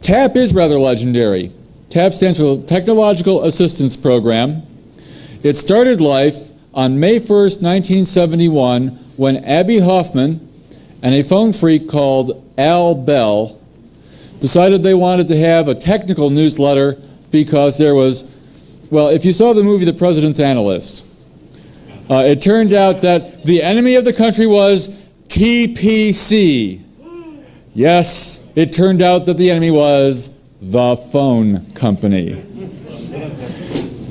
TAP is rather legendary. TAP stands for the Technological Assistance Program. It started life on May 1st, 1971, when Abby Hoffman and a phone freak called Al Bell decided they wanted to have a technical newsletter because there was, well, if you saw the movie The President's Analyst, it turned out that the enemy of the country was TPC. Yes, it turned out that the enemy was the phone company.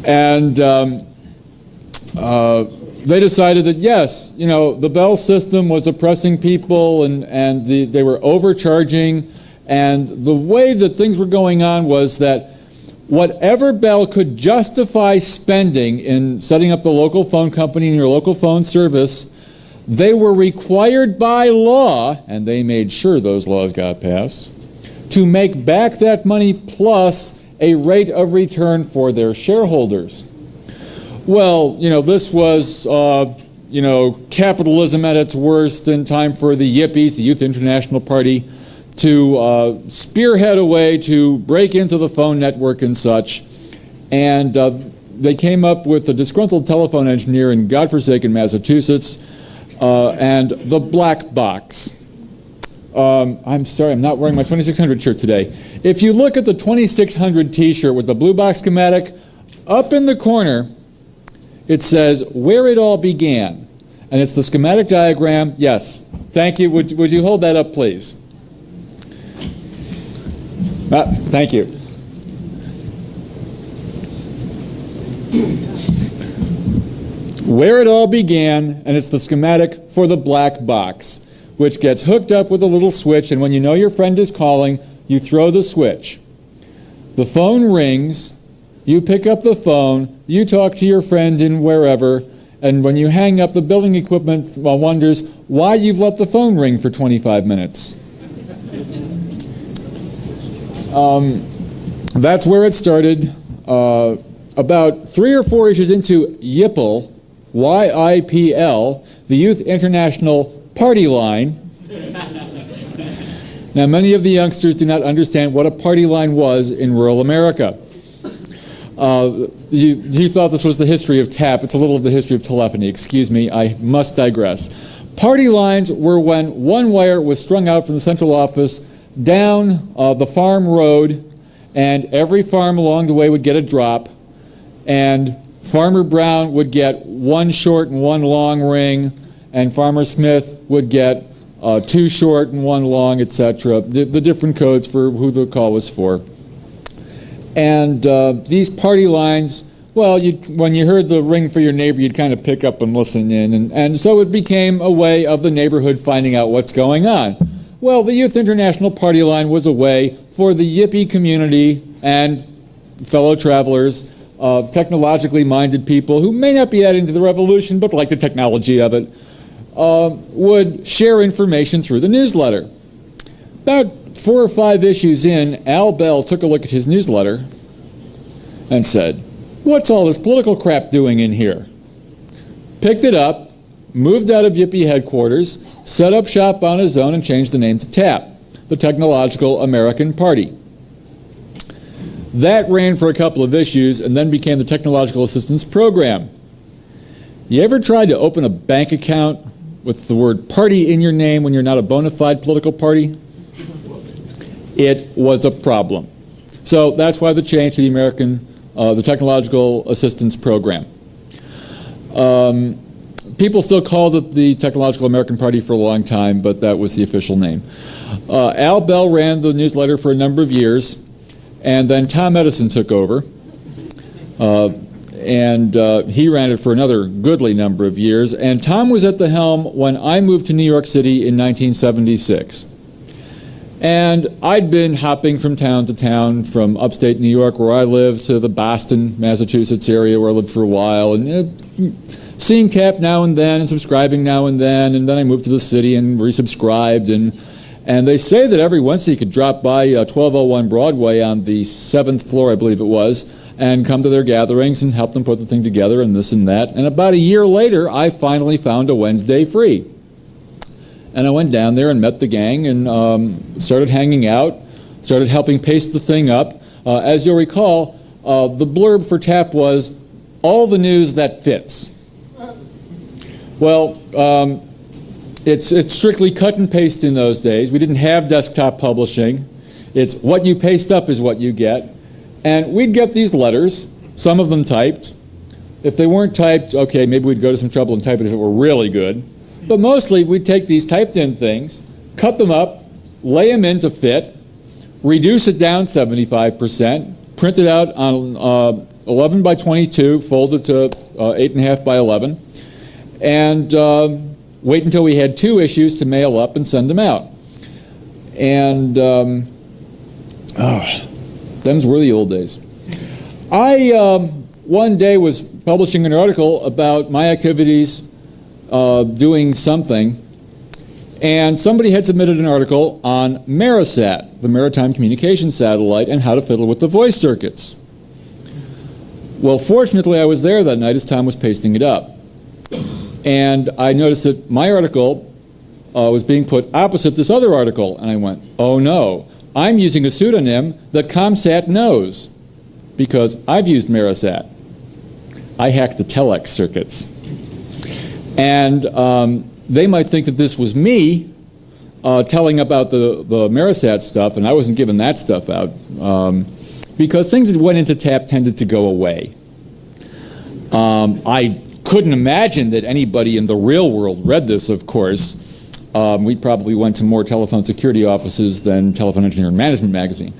And they decided that, yes, you know, the Bell system was oppressing people and they were overcharging. And the way that things were going on was that whatever Bell could justify spending in setting up the local phone company and your local phone service, they were required by law, and they made sure those laws got passed, to make back that money plus a rate of return for their shareholders. Well, you know, this was, you know, capitalism at its worst, and time for the Yippies, the Youth International Party, to spearhead a way to break into the phone network and such. And they came up with a disgruntled telephone engineer in godforsaken Massachusetts and the black box. I'm sorry, I'm not wearing my 2600 shirt today. If you look at the 2600 t-shirt with the blue box schematic, up in the corner, it says where it all began. And it's the schematic diagram. Yes, thank you. Would you hold that up, please? Thank you. Where it all began, and it's the schematic for the black box, which gets hooked up with a little switch, and when you know your friend is calling, you throw the switch. The phone rings, you pick up the phone, you talk to your friend in wherever, and when you hang up, the building equipment wonders why you've let the phone ring for 25 minutes. That's where it started. About 3 or 4 issues into YIPL, Y-I-P-L, the Youth International Party Line. Now, many of the youngsters do not understand what a party line was in rural America. You thought this was the history of TAP. It's a little of the history of telephony. Excuse me, I must digress. Party lines were when one wire was strung out from the central office down the farm road, and every farm along the way would get a drop, and Farmer Brown would get 1 short and 1 long ring, and Farmer Smith would get 2 short and 1 long, etc. The different codes for who the call was for. And these party lines, well, when you heard the ring for your neighbor, you'd kind of pick up and listen in, and so it became a way of the neighborhood finding out what's going on. Well, the Youth International Party Line was a way for the yippie community and fellow travelers, technologically minded people who may not be that into the revolution but like the technology of it, would share information through the newsletter. About 4 or 5 issues in, Al Bell took a look at his newsletter and said, "What's all this political crap doing in here?" Picked it up, moved out of Yippie headquarters, set up shop on his own, and changed the name to TAP, the Technological American Party. That ran for a couple of issues and then became the Technological Assistance Program. You ever tried to open a bank account with the word party in your name when you're not a bona fide political party? It was a problem. So that's why the change to the Technological Assistance Program. People still called it the Technological American Party for a long time, but that was the official name. Al Bell ran the newsletter for a number of years, and then Tom Edison took over, and he ran it for another goodly number of years. And Tom was at the helm when I moved to New York City in 1976. And I'd been hopping from town to town, from upstate New York where I lived to the Boston, Massachusetts area where I lived for a while, and seeing TAP now and then and subscribing now and then I moved to the city and resubscribed, and they say that every Wednesday you could drop by 1201 Broadway on the 7th floor, I believe it was, and come to their gatherings and help them put the thing together and this and that. And about a year later, I finally found a Wednesday free. And I went down there and met the gang and started hanging out. started helping paste the thing up. As you'll recall, the blurb for TAP was, all the news that fits. Well, it's strictly cut and paste in those days. We didn't have desktop publishing. It's what you paste up is what you get. And we'd get these letters, some of them typed. If they weren't typed, okay, maybe we'd go to some trouble and type it if it were really good. But mostly we'd take these typed in things, cut them up, lay them in to fit, reduce it down 75%, print it out on 11 by 22, fold it to 8.5 by 11, and wait until we had 2 issues to mail up and send them out. And them's were the old days. I one day was publishing an article about my activities doing something, and somebody had submitted an article on Marisat, the Maritime Communications Satellite, and how to fiddle with the voice circuits. Well, fortunately, I was there that night as Tom was pasting it up. And I noticed that my article was being put opposite this other article, and I went, oh no, I'm using a pseudonym that ComSat knows, because I've used Marisat. I hacked the telex circuits. And they might think that this was me telling about the Marisat stuff, and I wasn't giving that stuff out, because things that went into TAP tended to go away. I couldn't imagine that anybody in the real world read this, of course. We probably went to more telephone security offices than Telephone Engineer and Management magazine.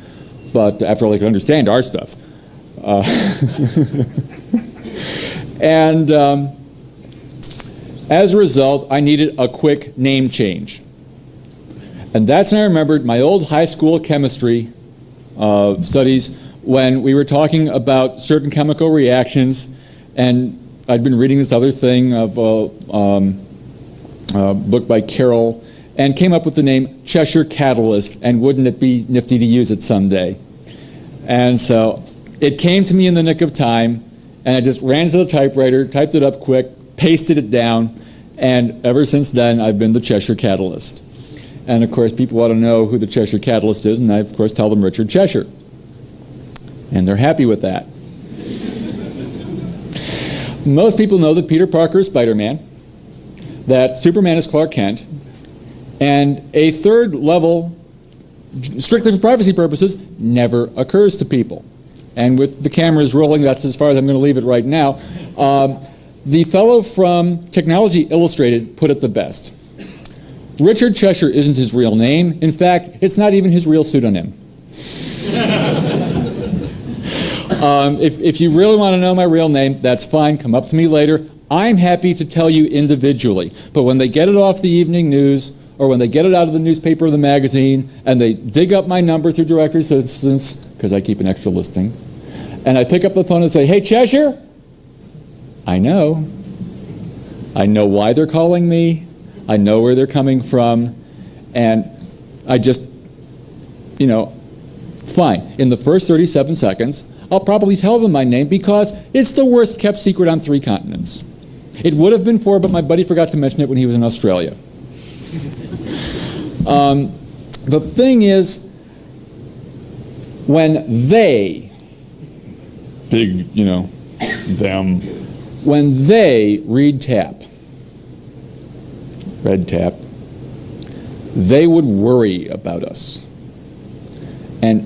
But after all, they could understand our stuff. And as a result, I needed a quick name change. And that's when I remembered my old high school chemistry studies when we were talking about certain chemical reactions, and I'd been reading this other thing of a book by Carroll, and came up with the name Cheshire Catalyst, and wouldn't it be nifty to use it someday? And so it came to me in the nick of time, and I just ran to the typewriter, typed it up quick, pasted it down, and ever since then I've been the Cheshire Catalyst. And of course people want to know who the Cheshire Catalyst is, and I of course tell them Richard Cheshire. And they're happy with that. Most people know that Peter Parker is Spider-Man, that Superman is Clark Kent, and a third level, strictly for privacy purposes, never occurs to people. And with the cameras rolling, that's as far as I'm going to leave it right now. The fellow from Technology Illustrated put it the best. Richard Cheshire isn't his real name. In fact, it's not even his real pseudonym. If you really want to know my real name, that's fine. Come up to me later. I'm happy to tell you individually. But when they get it off the evening news, or when they get it out of the newspaper or the magazine, and they dig up my number through directory assistance, because I keep an extra listing, and I pick up the phone and say, hey, Cheshire, I know. I know why they're calling me. I know where they're coming from. And I just, you know, fine. In the first 37 seconds, I'll probably tell them my name because it's the worst kept secret on 3 continents. It would have been 4, but my buddy forgot to mention it when he was in Australia. The thing is, when they, big, you know, them, when they read TAP, read TAP, they would worry about us. And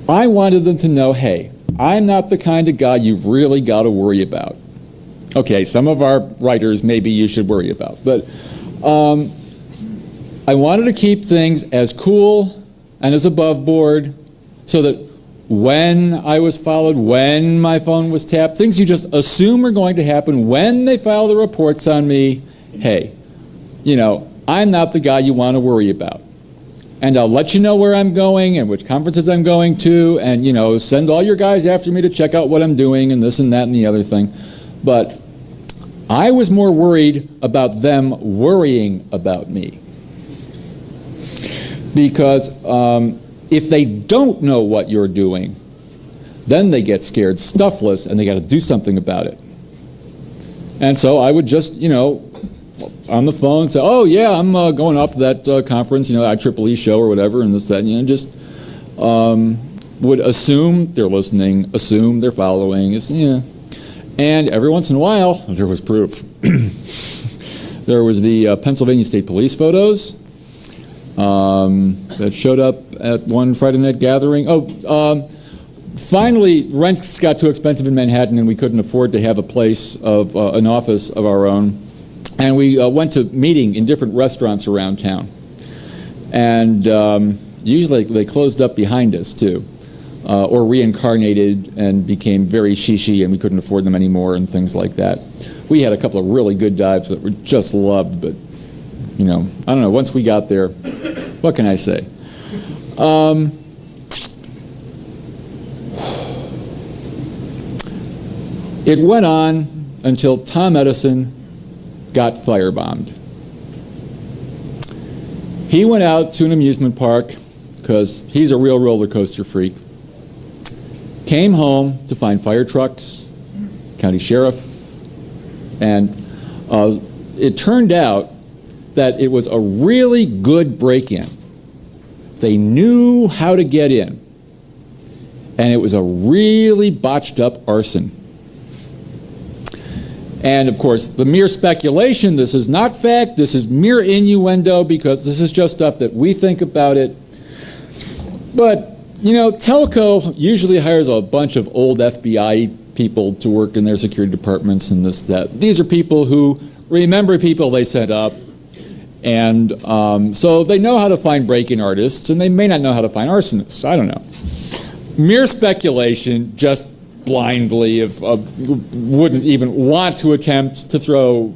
I wanted them to know, hey, I'm not the kind of guy you've really got to worry about. Okay, some of our writers maybe you should worry about, but I wanted to keep things as cool and as above board so that when I was followed, when my phone was tapped, things you just assume are going to happen when they file the reports on me, hey, you know, I'm not the guy you want to worry about. And I'll let you know where I'm going and which conferences I'm going to, and, you know, send all your guys after me to check out what I'm doing and this and that and the other thing. But I was more worried about them worrying about me. Because if they don't know what you're doing, then they get scared stuffless and they got to do something about it. And so I would just, you know, on the phone say, oh yeah, I'm going off to that conference, you know, IEEE show or whatever, and this, that, and, you know, just would assume they're listening, assume they're following, yeah. And every once in a while, there was proof. There was the Pennsylvania State Police photos that showed up at one Friday night gathering. Finally, rents got too expensive in Manhattan, and we couldn't afford to have a place of an office of our own. And we went to meeting in different restaurants around town. And usually they closed up behind us, too, or reincarnated and became very shishi, and we couldn't afford them anymore and things like that. We had a couple of really good dives that were just loved, but, you know, I don't know, once we got there, what can I say? It went on until Tom Edison got firebombed. He went out to an amusement park because he's a real roller coaster freak. Came home to find fire trucks, county sheriff, and it turned out that it was a really good break-in. They knew how to get in, and it was a really botched up arson. And of course, the mere speculation, this is not fact, this is mere innuendo, because this is just stuff that we think about it. But, you know, Telco usually hires a bunch of old FBI people to work in their security departments and this, that. These are people who remember people they set up, and so they know how to find break-in artists, and they may not know how to find arsonists. I don't know. Mere speculation, just blindly, wouldn't even want to attempt to throw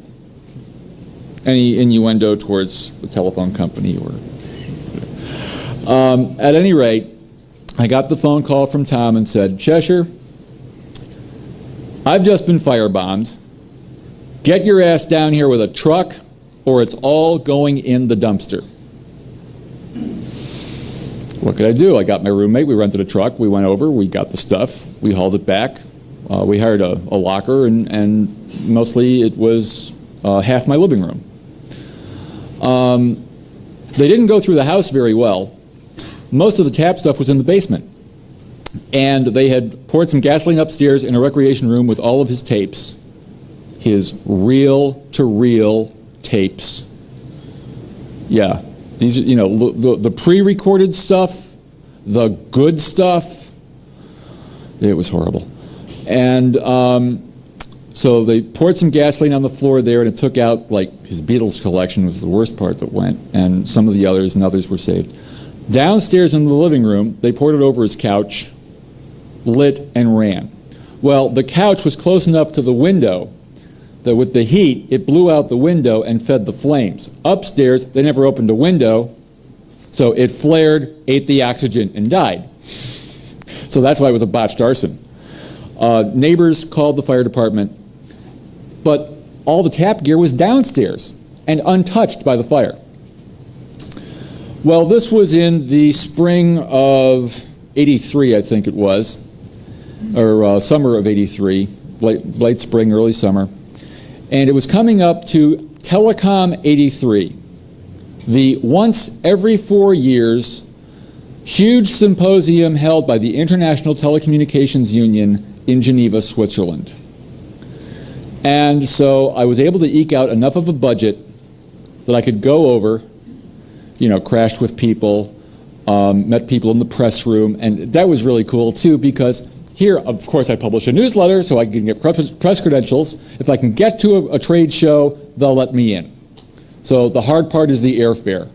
any innuendo towards the telephone company. Or at any rate, I got the phone call from Tom and said, Cheshire, I've just been firebombed. Get your ass down here with a truck, or it's all going in the dumpster. What could I do? I got my roommate, we rented a truck, we went over, we got the stuff, we hauled it back, we hired a locker, and mostly it was half my living room. They didn't go through the house very well. Most of the tap stuff was in the basement. And they had poured some gasoline upstairs in a recreation room with all of his tapes. His reel-to-reel tapes. Yeah. These, you know, the pre-recorded stuff, the good stuff, it was horrible. And so they poured some gasoline on the floor there, and it took out, like, his Beatles collection was the worst part that went, and some of the others, and others were saved. Downstairs in the living room, they poured it over his couch, lit, and ran. Well, the couch was close enough to the window that with the heat, it blew out the window and fed the flames. Upstairs, they never opened a window, so it flared, ate the oxygen, and died. So that's why it was a botched arson. Neighbors called the fire department, but all the tap gear was downstairs and untouched by the fire. Well, this was in the spring of '83, I think it was, or summer of '83, late spring, early summer. And it was coming up to Telecom 83, the once every 4 years huge symposium held by the International Telecommunications Union in Geneva, Switzerland. And so I was able to eke out enough of a budget that I could go over, you know, crashed with people, met people in the press room, and that was really cool too, because here, of course, I publish a newsletter, so I can get press credentials. If I can get to a trade show, they'll let me in. So the hard part is the airfare.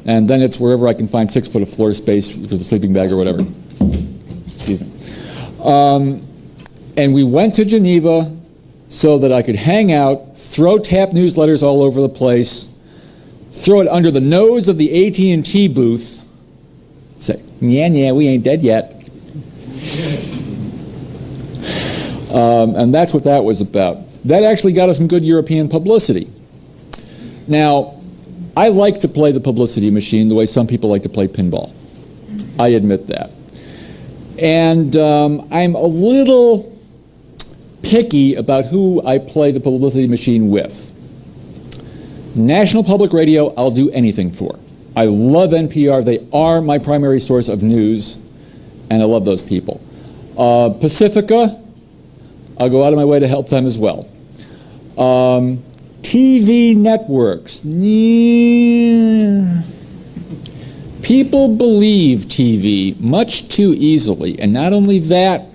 And then it's wherever I can find 6 foot of floor space for the sleeping bag or whatever. Excuse me. And we went to Geneva so that I could hang out, throw tap newsletters all over the place, throw it under the nose of the AT&T booth, say, yeah, we ain't dead yet. And that's what that was about. That actually got us some good European publicity. Now, I like to play the publicity machine the way some people like to play pinball. I admit that. And I'm a little picky about who I play the publicity machine with. National Public Radio, I'll do anything for. I love NPR. They are my primary source of news, and I love those people. Pacifica, I'll go out of my way to help them as well. TV networks. Yeah. People believe TV much too easily, and not only that,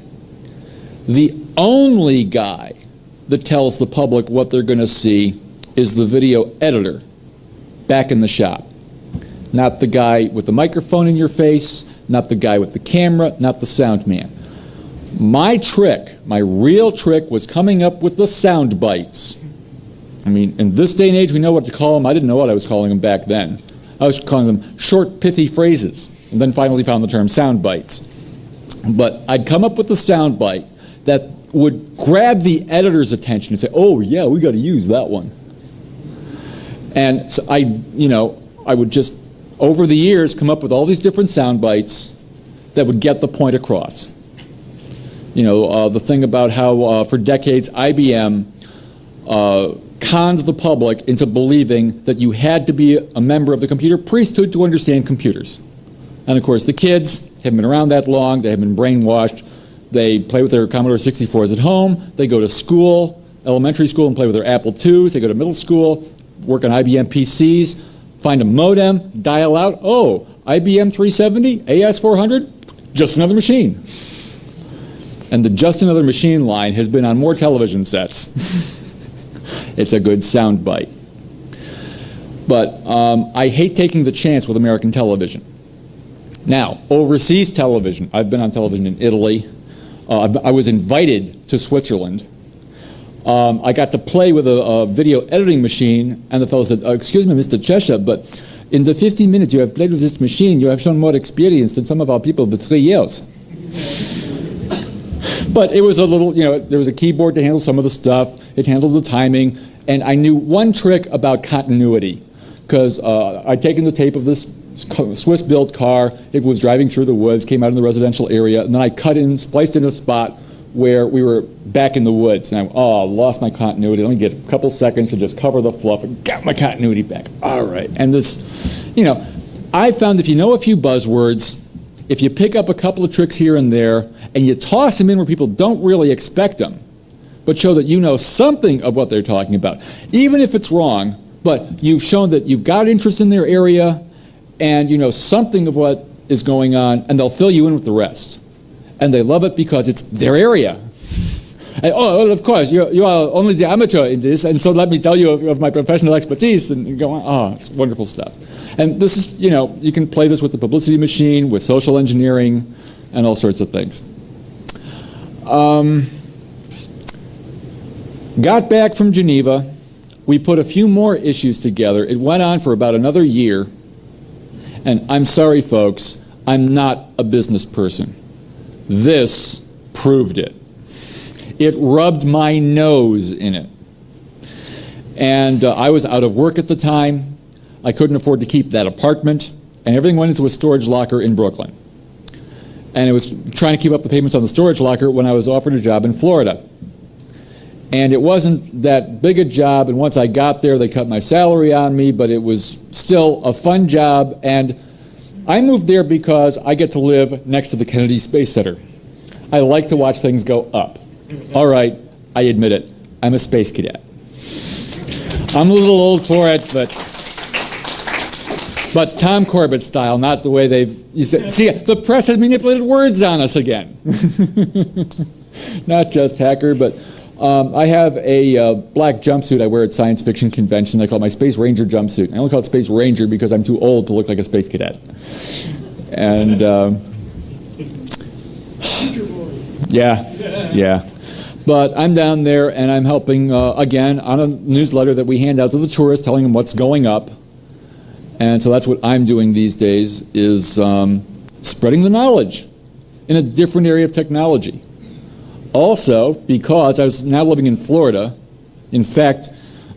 the only guy that tells the public what they're going to see is the video editor back in the shop. Not the guy with the microphone in your face, not the guy with the camera, not the sound man. My trick, my real trick, was coming up with the sound bites. I mean, in this day and age, we know what to call them. I didn't know what I was calling them back then. I was calling them short, pithy phrases, and then finally found the term sound bites. But I'd come up with the sound bite that would grab the editor's attention and say, oh yeah, we got to use that one. And so I would just, over the years, come up with all these different sound bites that would get the point across. The thing about how for decades IBM conned the public into believing that you had to be a member of the computer priesthood to understand computers. And of course the kids haven't been around that long, they haven't been brainwashed, they play with their Commodore 64s at home, they go to school, elementary school, and play with their Apple IIs, they go to middle school, work on IBM PCs, find a modem, dial out, oh, IBM 370, AS400, just another machine. And the just another machine line has been on more television sets. It's a good sound bite. But I hate taking the chance with American television. Now, overseas television, I've been on television in Italy. I was invited to Switzerland. I got to play with a video editing machine, and the fellow said, excuse me, Mr. Cheshire, but in the 15 minutes you have played with this machine, you have shown more experience than some of our people with 3 years. But it was a little, there was a keyboard to handle some of the stuff. It handled the timing. And I knew one trick about continuity, because I'd taken the tape of this Swiss-built car. It was driving through the woods, came out in the residential area, and then I spliced in a spot where we were back in the woods. And I lost my continuity. Let me get a couple seconds to just cover the fluff and got my continuity back. All right. And this, I found if you know a few buzzwords, if you pick up a couple of tricks here and there, and you toss them in where people don't really expect them, but show that you know something of what they're talking about, even if it's wrong, but you've shown that you've got interest in their area, and you know something of what is going on, and they'll fill you in with the rest. And they love it because it's their area. And, well, of course, you are only the amateur in this, and so let me tell you of my professional expertise, and you go on, it's wonderful stuff. And this is, you can play this with the publicity machine, with social engineering, and all sorts of things. Got back from Geneva. We put a few more issues together. It went on for about another year. And I'm sorry, folks, I'm not a business person. This proved it. It rubbed my nose in it. And I was out of work at the time. I couldn't afford to keep that apartment. And everything went into a storage locker in Brooklyn. And I was trying to keep up the payments on the storage locker when I was offered a job in Florida. And it wasn't that big a job, and once I got there, they cut my salary on me, but it was still a fun job, and I moved there because I get to live next to the Kennedy Space Center. I like to watch things go up. All right, I admit it, I'm a space cadet. I'm a little old for it, but Tom Corbett style, not the way see, the press has manipulated words on us again. Not just hacker, but I have a black jumpsuit I wear at science fiction conventions. I call it my Space Ranger jumpsuit. I only call it Space Ranger because I'm too old to look like a space cadet. And yeah. But I'm down there and I'm helping, again, on a newsletter that we hand out to the tourists, telling them what's going up. And so that's what I'm doing these days, is spreading the knowledge in a different area of technology. Also, because I was now living in Florida, in fact,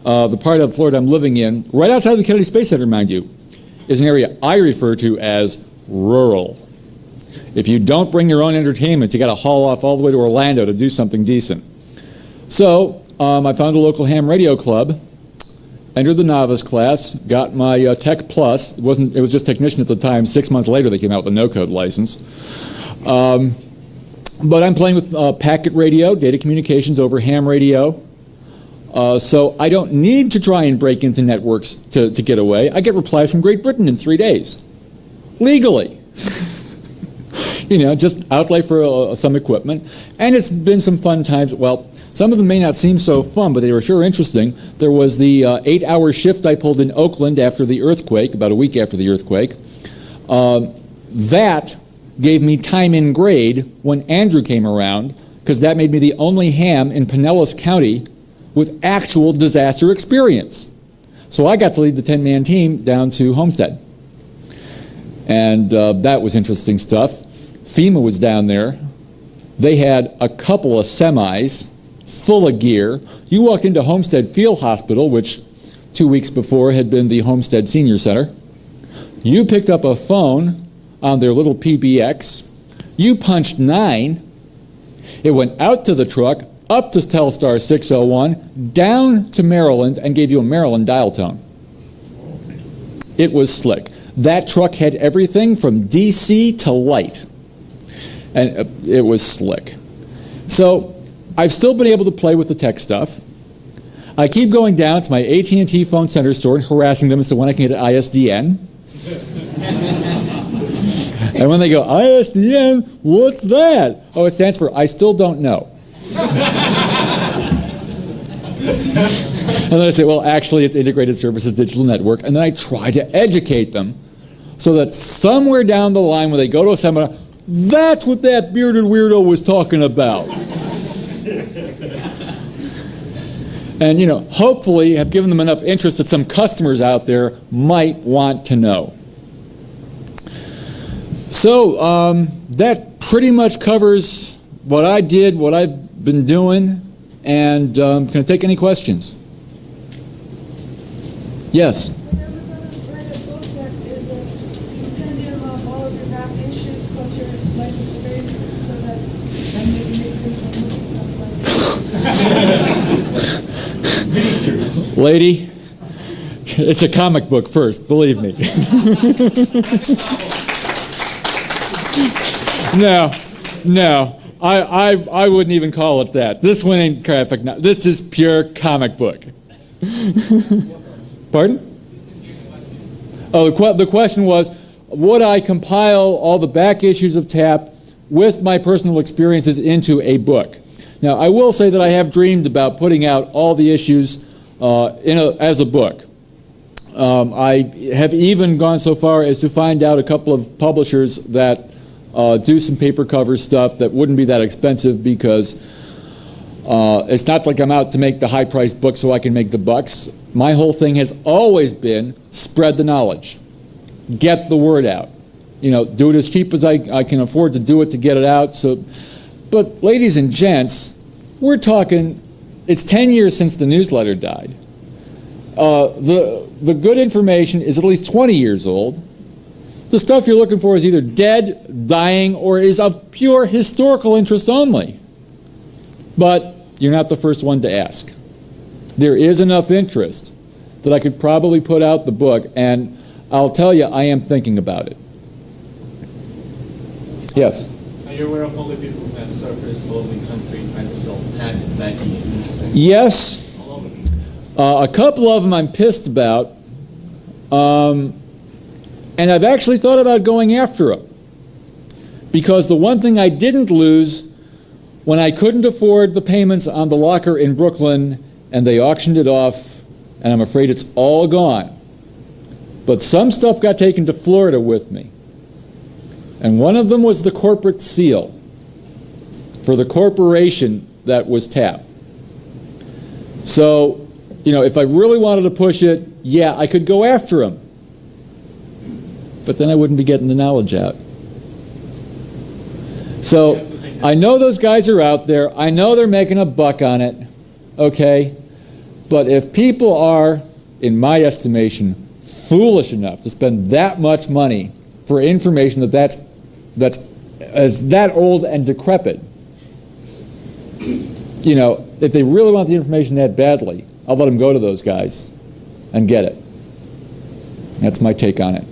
the part of Florida I'm living in, right outside the Kennedy Space Center, mind you, is an area I refer to as rural. If you don't bring your own entertainment, you got to haul off all the way to Orlando to do something decent. So I found a local ham radio club, entered the novice class, got my Tech Plus. It was just technician at the time. 6 months later, they came out with a no-code license. But I'm playing with packet radio, data communications over ham radio. So I don't need to try and break into networks to get away. I get replies from Great Britain in 3 days, legally. Just outlay for some equipment. And it's been some fun times. Well, some of them may not seem so fun, but they were sure interesting. There was the 8-hour shift I pulled in Oakland after the earthquake, about a week after the earthquake. That gave me time in grade when Andrew came around, because that made me the only ham in Pinellas County with actual disaster experience. So I got to lead the 10-man team down to Homestead. And that was interesting stuff. FEMA was down there. They had a couple of semis full of gear. You walked into Homestead Field Hospital, which 2 weeks before had been the Homestead Senior Center. You picked up a phone on their little PBX. You punched 9. It went out to the truck, up to Telstar 601, down to Maryland, and gave you a Maryland dial tone. It was slick. That truck had everything from DC to light. And it was slick. So I've still been able to play with the tech stuff. I keep going down to my AT&T phone center store and harassing them as to when I can get an ISDN. And when they go, ISDN, what's that? Oh, it stands for I still don't know. And then I say, well, actually, it's Integrated Services Digital Network. And then I try to educate them so that somewhere down the line when they go to a seminar, that's what that bearded weirdo was talking about. And, hopefully have given them enough interest that some customers out there might want to know. So that pretty much covers what I did, what I've been doing, and can I take any questions? Yes? Lady, it's a comic book first, believe me. No, I wouldn't even call it that. This one ain't graphic. This is pure comic book. Pardon? Oh, the question was, would I compile all the back issues of TAP with my personal experiences into a book? Now, I will say that I have dreamed about putting out all the issues as a book. I have even gone so far as to find out a couple of publishers that do some paper cover stuff that wouldn't be that expensive, because it's not like I'm out to make the high-priced book so I can make the bucks. My whole thing has always been spread the knowledge. Get the word out. Do it as cheap as I can afford to do it to get it out. But ladies and gents, we're talking, it's 10 years since the newsletter died. The good information is at least 20 years old. The stuff you're looking for is either dead, dying, or is of pure historical interest only. But you're not the first one to ask. There is enough interest that I could probably put out the book, and I'll tell you, I am thinking about it. Yes? Are you aware of all the people who have surfaced all over the country trying to solve patent back issues? Yes. A couple of them I'm pissed about. And I've actually thought about going after them. Because the one thing I didn't lose when I couldn't afford the payments on the locker in Brooklyn and they auctioned it off, and I'm afraid it's all gone. But some stuff got taken to Florida with me. And one of them was the corporate seal for the corporation that was TAP. So, if I really wanted to push it, yeah, I could go after them. But then I wouldn't be getting the knowledge out. So I know those guys are out there. I know they're making a buck on it, okay? But if people are, in my estimation, foolish enough to spend that much money for information that's that old and decrepit, if they really want the information that badly, I'll let them go to those guys. and get it. That's my take on it.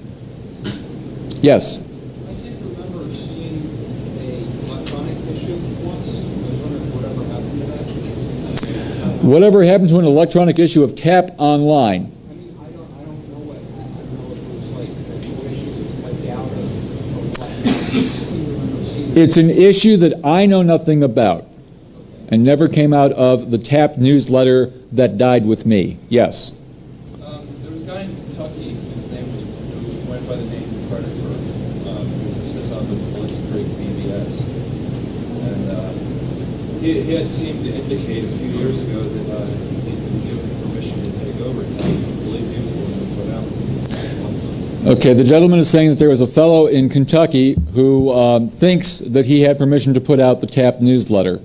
Yes? I seem to remember seeing an electronic issue once. I was wondering whatever happened to that. Whatever happened to an electronic issue of TAP Online? I mean, I don't know what happened. I don't know if it was like a new issue that was wiped out or what. I seem to remember seeing it. It's an issue that I know nothing about and never came out of the TAP newsletter that died with me. Yes? There was a guy in Kentucky whose name who went by the name of Predator. He was this on the Blitzkrieg BBS. And he had seemed to indicate a few years ago that he'd been given permission to take over TAP. I believe he was the one who put out. Okay, the gentleman is saying that there was a fellow in Kentucky who thinks that he had permission to put out the TAP newsletter.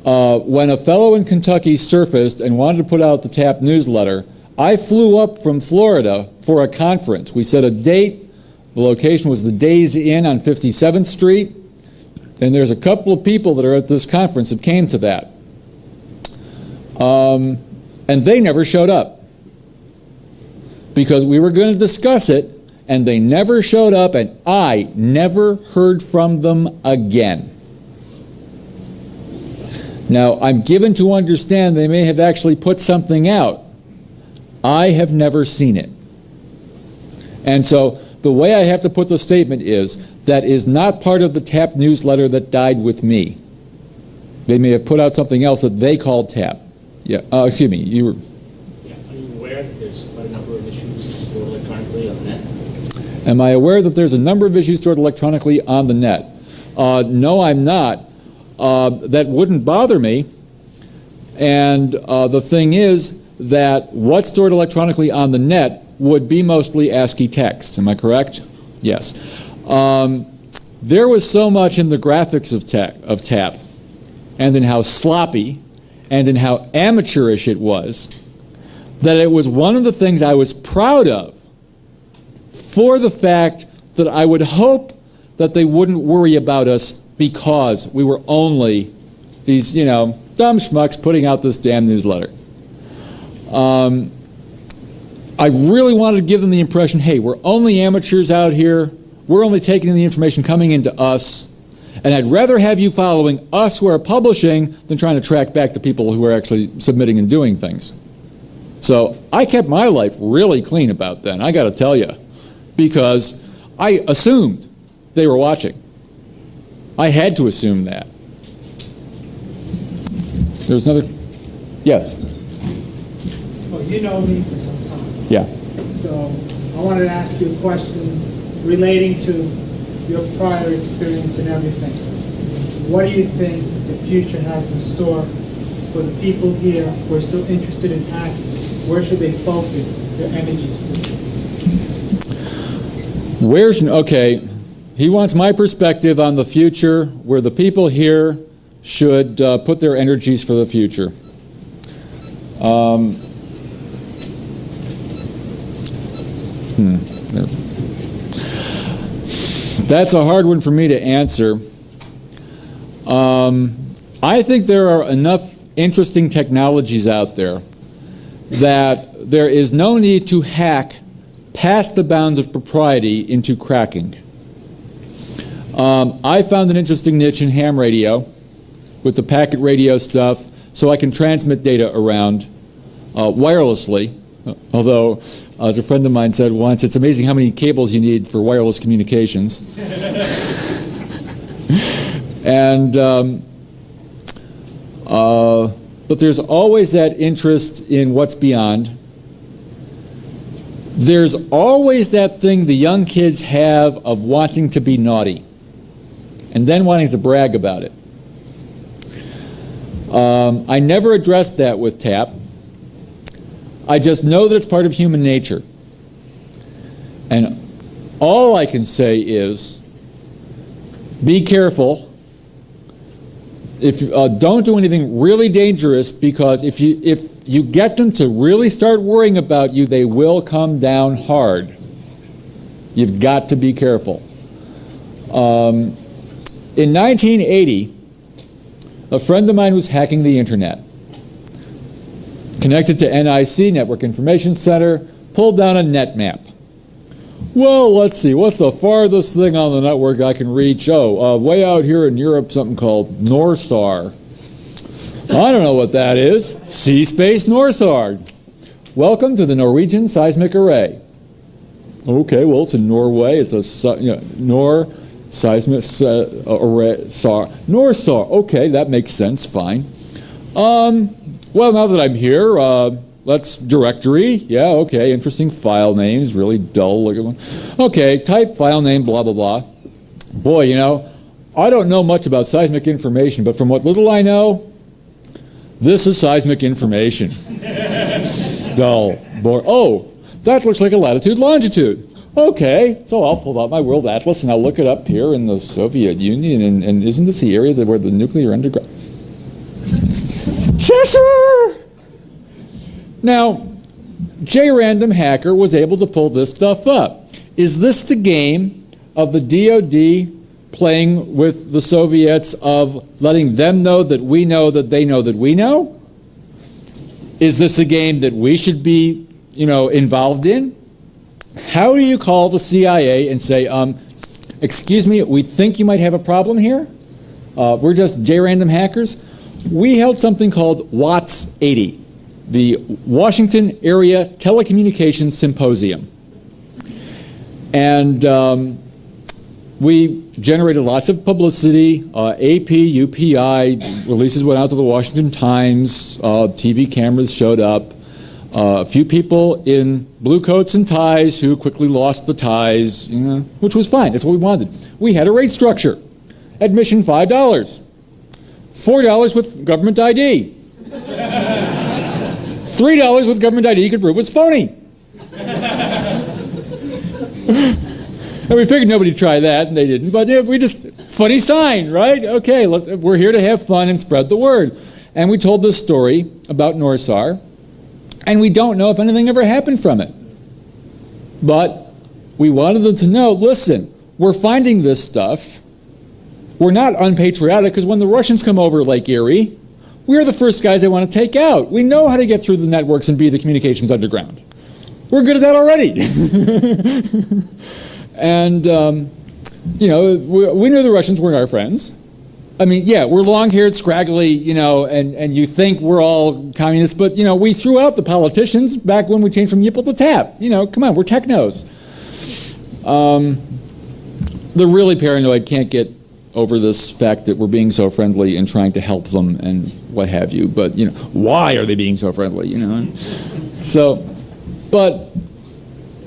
When a fellow in Kentucky surfaced and wanted to put out the TAP newsletter, I flew up from Florida for a conference. We set a date. The location was the Days Inn on 57th Street. And there's a couple of people that are at this conference that came to that. And they never showed up. Because we were going to discuss it, and they never showed up, and I never heard from them again. Now, I'm given to understand they may have actually put something out. I have never seen it. And so the way I have to put the statement is that is not part of the TAP newsletter that died with me. They may have put out something else that they called TAP. Yeah, excuse me, you were... Yeah, are you aware that there's quite a number of issues stored electronically on the net? Am I aware that there's a number of issues stored electronically on the net? No, I'm not. That wouldn't bother me. And the thing is that what's stored electronically on the net would be mostly ASCII text. Am I correct? Yes. There was so much in the graphics of TAP and in how sloppy and in how amateurish it was that it was one of the things I was proud of for the fact that I would hope that they wouldn't worry about us because we were only these, dumb schmucks putting out this damn newsletter. I really wanted to give them the impression, hey, we're only amateurs out here. We're only taking the information coming into us. And I'd rather have you following us who are publishing than trying to track back the people who are actually submitting and doing things. So I kept my life really clean about that, I got to tell you, because I assumed they were watching. I had to assume that. There's another... Yes? Well, you know me for some time. Yeah. So I wanted to ask you a question relating to your prior experience and everything. What do you think the future has in store for the people here who are still interested in hacking? Where should they focus their energies to? Okay, he wants my perspective on the future, where the people here should put their energies for the future. That's a hard one for me to answer. I think there are enough interesting technologies out there that there is no need to hack past the bounds of propriety into cracking. I found an interesting niche in ham radio with the packet radio stuff, so I can transmit data around wirelessly, although, as a friend of mine said once, it's amazing how many cables you need for wireless communications. And but there's always that interest in what's beyond. There's always that thing the young kids have of wanting to be naughty and then wanting to brag about it. I never addressed that with TAP. I just know that it's part of human nature. And all I can say is, be careful. Don't do anything really dangerous, because if you get them to really start worrying about you, they will come down hard. You've got to be careful. In 1980, a friend of mine was hacking the internet. Connected to NIC, Network Information Center, pulled down a net map. Well, let's see, what's the farthest thing on the network I can reach? Oh, way out here in Europe, something called NORSAR. I don't know what that is. Sea Space NORSAR. Welcome to the Norwegian Seismic Array. Okay, well, it's in Norway. It's a Seismic Array, SAR. NORSAR. Okay, that makes sense, fine. Well, now that I'm here, let's directory. Yeah, okay, interesting file names, really dull looking one. Okay, type file name, blah, blah, blah. Boy, you know, I don't know much about seismic information, but from what little I know, this is seismic information. Dull, boring. Oh, that looks like a latitude, longitude. Okay, so I'll pull out my world atlas and I'll look it up here in the Soviet Union, and isn't this the area where the nuclear underground... Cheshire! Now, J-Random Hacker was able to pull this stuff up. Is this the game of the DoD playing with the Soviets of letting them know that we know that they know that we know? Is this a game that we should be, you know, involved in? How do you call the CIA and say, excuse me, we think you might have a problem here? We're just J-Random hackers? We held something called WATS 80, the Washington Area Telecommunications Symposium. And we generated lots of publicity. AP, UPI, releases went out to the Washington Times, TV cameras showed up. A few people in blue coats and ties who quickly lost the ties, you know, which was fine. That's what we wanted. We had a rate structure. Admission $5. $4 with government ID. $3 with government ID you could prove was phony. And we figured nobody'd try that, and they didn't. But yeah, we just, funny sign, right? Okay, we're here to have fun and spread the word. And we told this story about NORSAR, and we don't know if anything ever happened from it. But we wanted them to know, listen, we're finding this stuff. We're not unpatriotic, because when the Russians come over Lake Erie, we're the first guys they want to take out. We know how to get through the networks and be the communications underground. We're good at that already. And, you know, we knew the Russians weren't our friends. I mean, yeah, we're long-haired, scraggly, you know, and you think we're all communists, but, you know, we threw out the politicians back when we changed from Yipple to TAP. You know, come on, we're technos. The really paranoid can't get over this fact that we're being so friendly and trying to help them and what have you, but, you know, why are they being so friendly, you know? So, but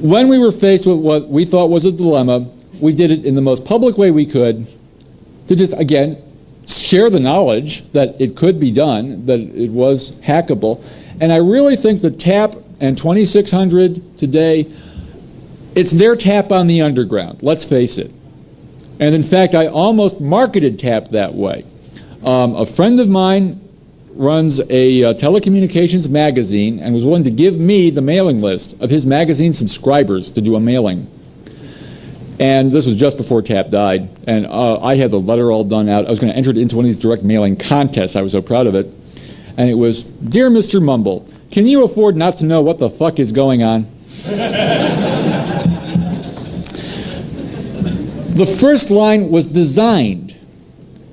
when we were faced with what we thought was a dilemma, we did it in the most public way we could to just, again, share the knowledge that it could be done, that it was hackable. And I really think that TAP and 2600 today, it's their tap on the underground, let's face it. And in fact, I almost marketed TAP that way. A friend of mine runs a telecommunications magazine and was willing to give me the mailing list of his magazine subscribers to do a mailing. And this was just before TAP died. And I had the letter all done out. I was going to enter it into one of these direct mailing contests. I was so proud of it. And it was, Dear Mr. Mumble, can you afford not to know what the fuck is going on? The first line was designed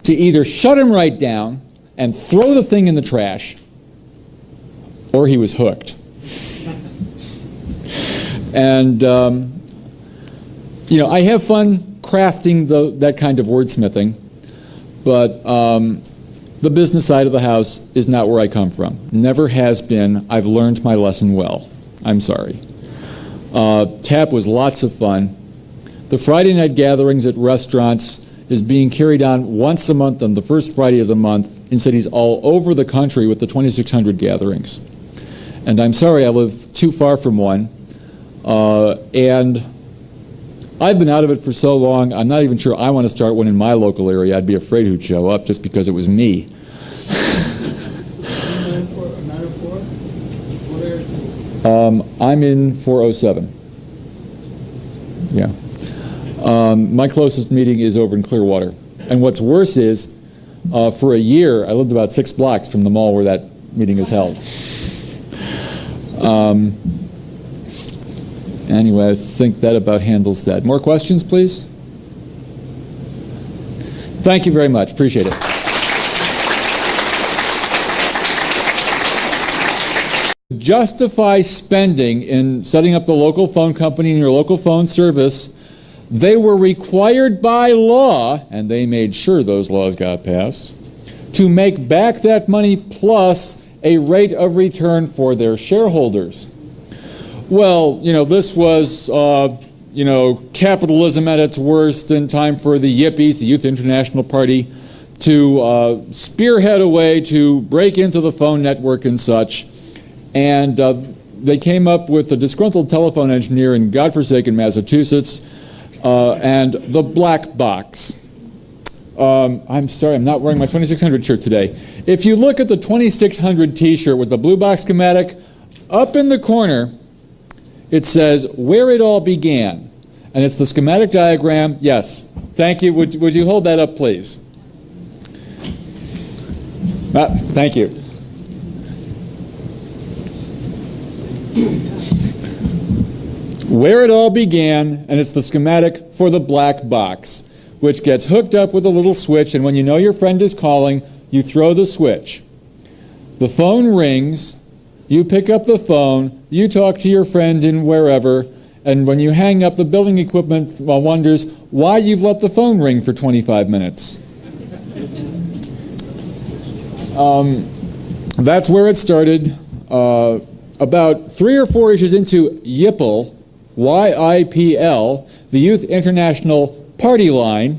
to either shut him right down and throw the thing in the trash, or he was hooked. And, you know, I have fun crafting that kind of wordsmithing, but the business side of the house is not where I come from. Never has been. I've learned my lesson well. I'm sorry. TAP was lots of fun. The Friday night gatherings at restaurants is being carried on once a month on the first Friday of the month in cities all over the country with the 2600 gatherings. And I'm sorry I live too far from one. And I've been out of it for so long, I'm not even sure I want to start one in my local area. I'd be afraid who'd show up just because it was me. 904? What area? I'm in 407. Yeah. My closest meeting is over in Clearwater. And what's worse is, for a year, I lived about 6 blocks from the mall where that meeting is held. Anyway, I think that about handles that. More questions, please? Thank you very much. Appreciate it. Justify spending in setting up the local phone company and your local phone service, they were required by law, and they made sure those laws got passed, to make back that money plus a rate of return for their shareholders. Well, this was, capitalism at its worst, and time for the Yippies, the Youth International Party, to spearhead a way to break into the phone network and such. And they came up with a disgruntled telephone engineer in godforsaken Massachusetts and the black box. I'm sorry, I'm not wearing my 2600 shirt today. If you look at the 2600 t-shirt with the blue box schematic, up in the corner, it says where it all began. And it's the schematic diagram. Yes. Thank you. Would you hold that up, please? Thank you. Where it all began, and it's the schematic for the black box, which gets hooked up with a little switch, and when you know your friend is calling, you throw the switch. The phone rings, you pick up the phone, you talk to your friend in wherever, and when you hang up, the billing equipment wonders why you've let the phone ring for 25 minutes. That's where it started. About 3 or 4 issues into YIPL, Y-I-P-L, the Youth International Party Line.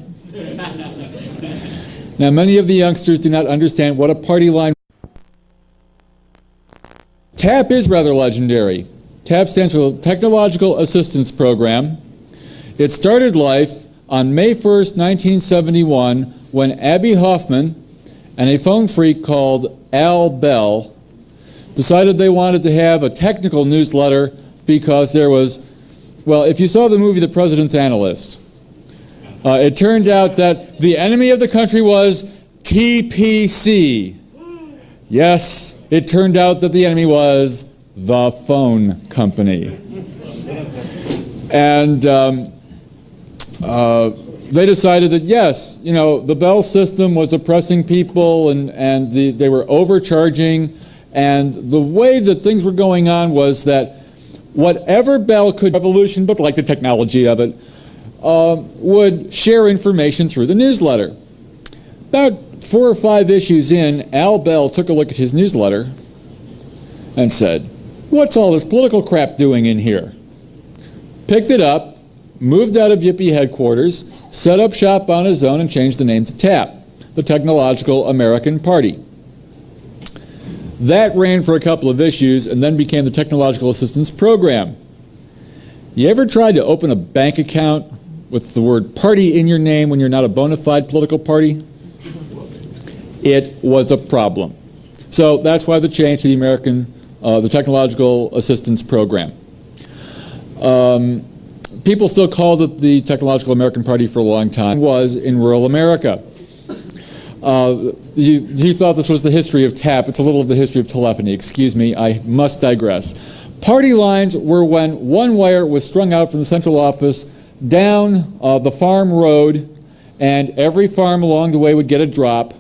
Now, many of the youngsters do not understand what a party line. TAP is rather legendary. TAP stands for Technological Assistance Program. It started life on May 1st, 1971, when Abby Hoffman and a phone freak called Al Bell decided they wanted to have a technical newsletter because there was, well, if you saw the movie The President's Analyst, it turned out that the enemy of the country was TPC. Yes, it turned out that the enemy was the phone company. And they decided that, yes, the Bell system was oppressing people and they were overcharging. And the way that things were going on was that whatever Bell could, revolution, but like the technology of it, would share information through the newsletter. About 4 or 5 issues in, Al Bell took a look at his newsletter and said, "What's all this political crap doing in here?" Picked it up, moved out of Yippie headquarters, set up shop on his own, and changed the name to TAP, the Technological American Party. That ran for a couple of issues and then became the Technological Assistance Program. You ever tried to open a bank account with the word party in your name when you're not a bona fide political party? It was a problem. So that's why the change to the Technological Assistance Program. People still called it the Technological American Party for a long time. It was in rural America. You thought this was the history of TAP. It's a little of the history of telephony. Excuse me, I must digress. Party lines were when one wire was strung out from the central office down the farm road, and every farm along the way would get a drop,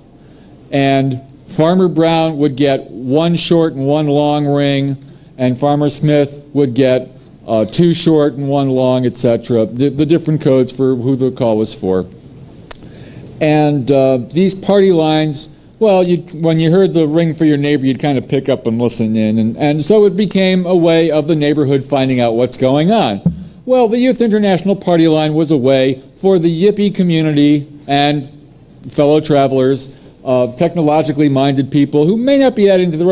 and Farmer Brown would get 1 short and 1 long ring, and Farmer Smith would get 2 short and 1 long, etc. The different codes for who the call was for. And these party lines, well, when you heard the ring for your neighbor, you'd kind of pick up and listen in. And so it became a way of the neighborhood finding out what's going on. Well, the Youth International Party Line was a way for the Yippie community and fellow travelers, technologically minded people who may not be that into the